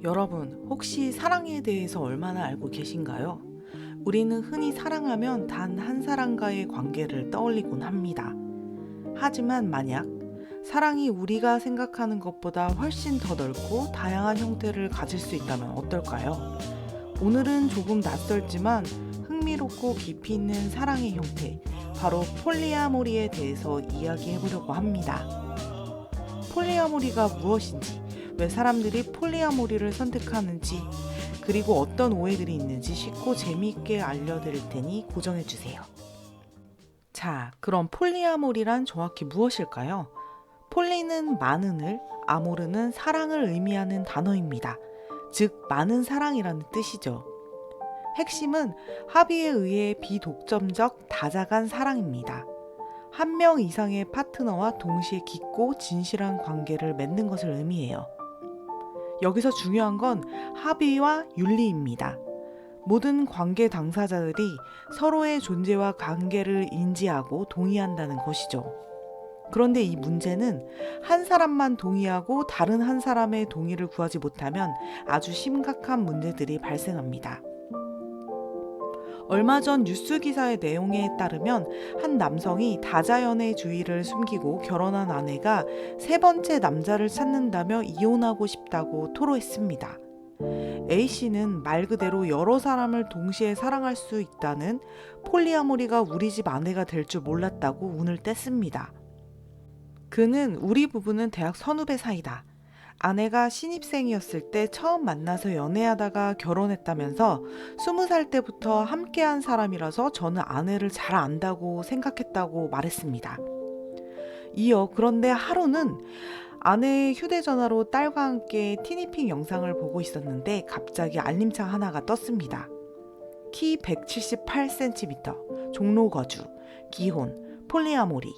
여러분, 혹시 사랑에 대해서 얼마나 알고 계신가요? 우리는 흔히 사랑하면 단 한 사람과의 관계를 떠올리곤 합니다. 하지만 만약 사랑이 우리가 생각하는 것보다 훨씬 더 넓고 다양한 형태를 가질 수 있다면 어떨까요? 오늘은 조금 낯설지만 흥미롭고 깊이 있는 사랑의 형태, 바로 폴리아모리에 대해서 이야기해 보려고 합니다. 폴리아모리가 무엇인지, 왜 사람들이 폴리아모리를 선택하는지, 그리고 어떤 오해들이 있는지 쉽고 재미있게 알려드릴 테니 고정해주세요. 자, 그럼 폴리아모리란 정확히 무엇일까요? 폴리는 많은을, 아모르는 사랑을 의미하는 단어입니다. 즉, 많은 사랑이라는 뜻이죠. 핵심은 합의에 의해 비독점적 다자간 사랑입니다. 한 명 이상의 파트너와 동시에 깊고 진실한 관계를 맺는 것을 의미해요. 여기서 중요한 건 합의와 윤리입니다. 모든 관계 당사자들이 서로의 존재와 관계를 인지하고 동의한다는 것이죠. 그런데 이 문제는 한 사람만 동의하고 다른 한 사람의 동의를 구하지 못하면 아주 심각한 문제들이 발생합니다. 얼마 전 뉴스 기사의 내용에 따르면 한 남성이 다자연애주의를 숨기고 결혼한 아내가 세 번째 남자를 찾는다며 이혼하고 싶다고 토로했습니다. A씨는 말 그대로 여러 사람을 동시에 사랑할 수 있다는 폴리아모리가 우리 집 아내가 될 줄 몰랐다고 운을 뗐습니다. 그는 우리 부부는 대학 선후배 사이다. 아내가 신입생이었을 때 처음 만나서 연애하다가 결혼했다면서 20살 때부터 함께한 사람이라서 저는 아내를 잘 안다고 생각했다고 말했습니다. 이어 그런데 하루는 아내의 휴대전화로 딸과 함께 티니핑 영상을 보고 있었는데 갑자기 알림창 하나가 떴습니다. 키 178cm, 종로거주, 기혼, 폴리아모리.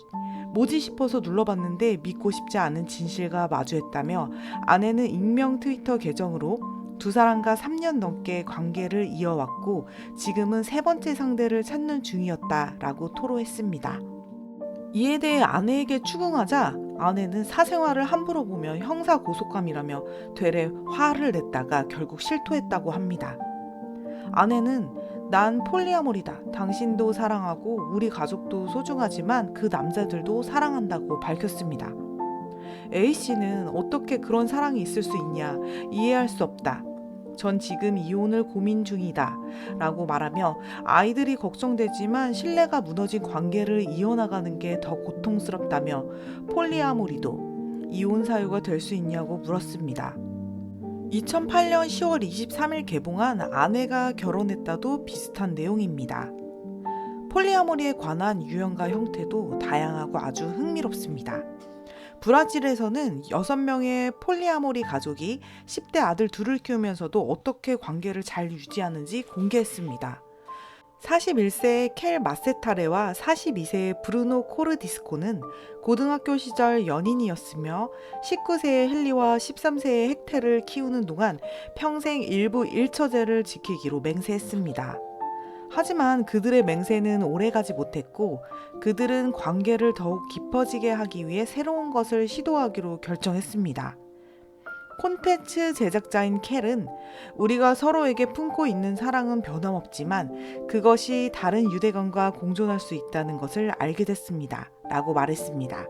뭐지 싶어서 눌러봤는데 믿고 싶지 않은 진실과 마주했다며 아내는 익명 트위터 계정으로 두 사람과 3년 넘게 관계를 이어왔고 지금은 세 번째 상대를 찾는 중이었다라고 토로했습니다. 이에 대해 아내에게 추궁하자 아내는 사생활을 함부로 보며 형사고소감이라며 되레 화를 냈다가 결국 실토했다고 합니다. 아내는 난 폴리아모리다. 당신도 사랑하고 우리 가족도 소중하지만 그 남자들도 사랑한다고 밝혔습니다. A씨는 어떻게 그런 사랑이 있을 수 있냐, 이해할 수 없다. 전 지금 이혼을 고민 중이다 라고 말하며 아이들이 걱정되지만 신뢰가 무너진 관계를 이어나가는 게 더 고통스럽다며 폴리아모리도 이혼 사유가 될 수 있냐고 물었습니다. 2008년 10월 23일 개봉한 아내가 결혼했다도 비슷한 내용입니다. 폴리아모리에 관한 유형과 형태도 다양하고 아주 흥미롭습니다. 브라질에서는 6명의 폴리아모리 가족이 10대 아들 둘을 키우면서도 어떻게 관계를 잘 유지하는지 공개했습니다. 41세의 켈 마세타레와 42세의 브루노 코르디스코는 고등학교 시절 연인이었으며 19세의 헨리와 13세의 헥테를 키우는 동안 평생 일부 일처제를 지키기로 맹세했습니다. 하지만 그들의 맹세는 오래가지 못했고 그들은 관계를 더욱 깊어지게 하기 위해 새로운 것을 시도하기로 결정했습니다. 콘텐츠 제작자인 켈은 우리가 서로에게 품고 있는 사랑은 변함없지만 그것이 다른 유대감과 공존할 수 있다는 것을 알게 됐습니다. 라고 말했습니다.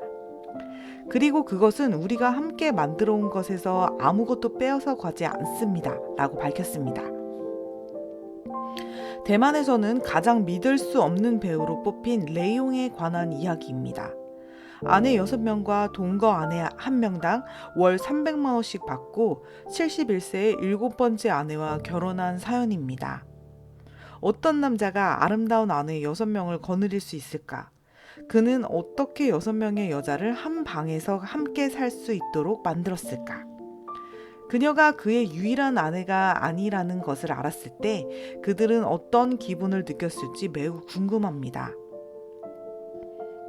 그리고 그것은 우리가 함께 만들어 온 것에서 아무것도 빼앗아 가지 않습니다. 라고 밝혔습니다. 대만에서는 가장 믿을 수 없는 배우로 뽑힌 레이용에 관한 이야기입니다. 아내 6명과 동거 아내 1명당 월 300만 원씩 받고 71세의 7번째 아내와 결혼한 사연입니다. 어떤 남자가 아름다운 아내 6명을 거느릴 수 있을까? 그는 어떻게 6명의 여자를 한 방에서 함께 살 수 있도록 만들었을까? 그녀가 그의 유일한 아내가 아니라는 것을 알았을 때 그들은 어떤 기분을 느꼈을지 매우 궁금합니다.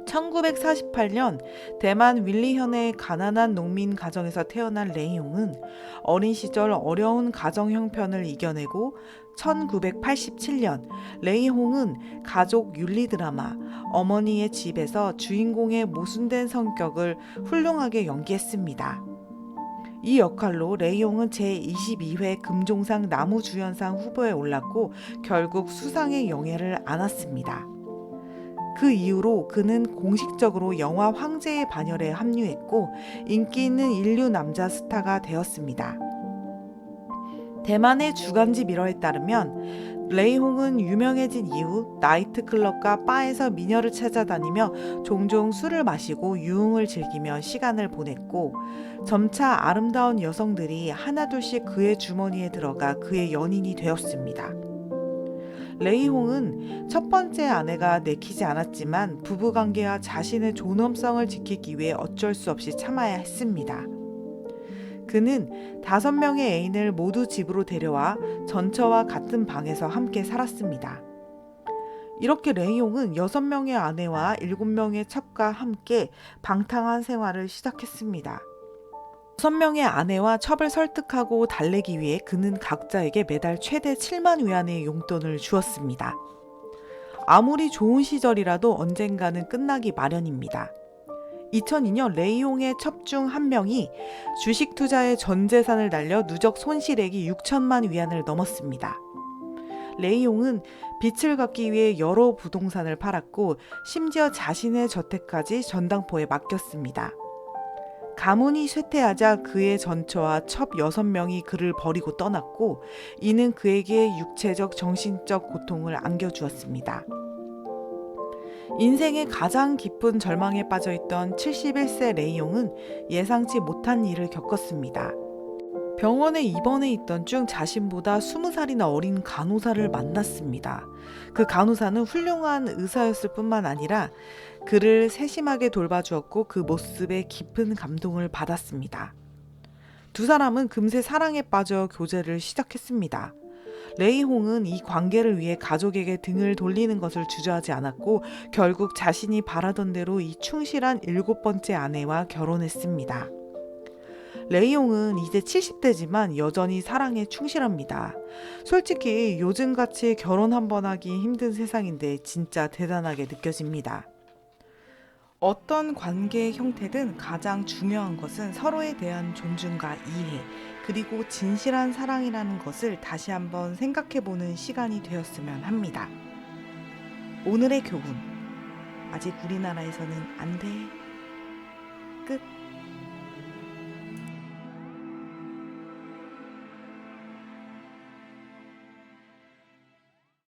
1948년 대만 윌리현의 가난한 농민 가정에서 태어난 레이용은 어린 시절 어려운 가정 형편을 이겨내고 1987년 레이홍은 가족 윤리 드라마 어머니의 집에서 주인공의 모순된 성격을 훌륭하게 연기했습니다. 이 역할로 레이용은 제22회 금종상 나무주연상 후보에 올랐고 결국 수상의 영예를 안았습니다. 그 이후로 그는 공식적으로 영화 황제의 반열에 합류했고 인기 있는 인류 남자 스타가 되었습니다. 대만의 주간지 미러에 따르면 레이홍은 유명해진 이후 나이트클럽과 바에서 미녀를 찾아다니며 종종 술을 마시고 유흥을 즐기며 시간을 보냈고 점차 아름다운 여성들이 하나둘씩 그의 주머니에 들어가 그의 연인이 되었습니다. 레이홍은 첫 번째 아내가 내키지 않았지만 부부관계와 자신의 존엄성을 지키기 위해 어쩔 수 없이 참아야 했습니다. 그는 5명의 애인을 모두 집으로 데려와 전처와 같은 방에서 함께 살았습니다. 이렇게 레이용은 6명의 아내와 7명의 첩과 함께 방탕한 생활을 시작했습니다. 6명의 아내와 첩을 설득하고 달래기 위해 그는 각자에게 매달 최대 7만 위안의 용돈을 주었습니다. 아무리 좋은 시절이라도 언젠가는 끝나기 마련입니다. 2002년 레이용의 첩 중 한 명이 주식 투자에 전 재산을 날려 누적 손실액이 6천만 위안을 넘었습니다. 레이용은 빚을 갚기 위해 여러 부동산을 팔았고 심지어 자신의 저택까지 전당포에 맡겼습니다. 가문이 쇠퇴하자 그의 전처와 첩 6명이 그를 버리고 떠났고 이는 그에게 육체적, 정신적 고통을 안겨주었습니다. 인생의 가장 깊은 절망에 빠져있던 71세 레이용은 예상치 못한 일을 겪었습니다. 병원에 입원해 있던 중 자신보다 20살이나 어린 간호사를 만났습니다. 그 간호사는 훌륭한 의사였을 뿐만 아니라 그를 세심하게 돌봐주었고 그 모습에 깊은 감동을 받았습니다. 두 사람은 금세 사랑에 빠져 교제를 시작했습니다. 레이홍은 이 관계를 위해 가족에게 등을 돌리는 것을 주저하지 않았고 결국 자신이 바라던 대로 이 충실한 7번째 아내와 결혼했습니다. 레이홍은 이제 70대지만 여전히 사랑에 충실합니다. 솔직히 요즘같이 결혼 한 번 하기 힘든 세상인데 진짜 대단하게 느껴집니다. 어떤 관계의 형태든 가장 중요한 것은 서로에 대한 존중과 이해, 그리고 진실한 사랑이라는 것을 다시 한번 생각해보는 시간이 되었으면 합니다. 오늘의 교훈. 아직 우리나라에서는 안 돼. 끝.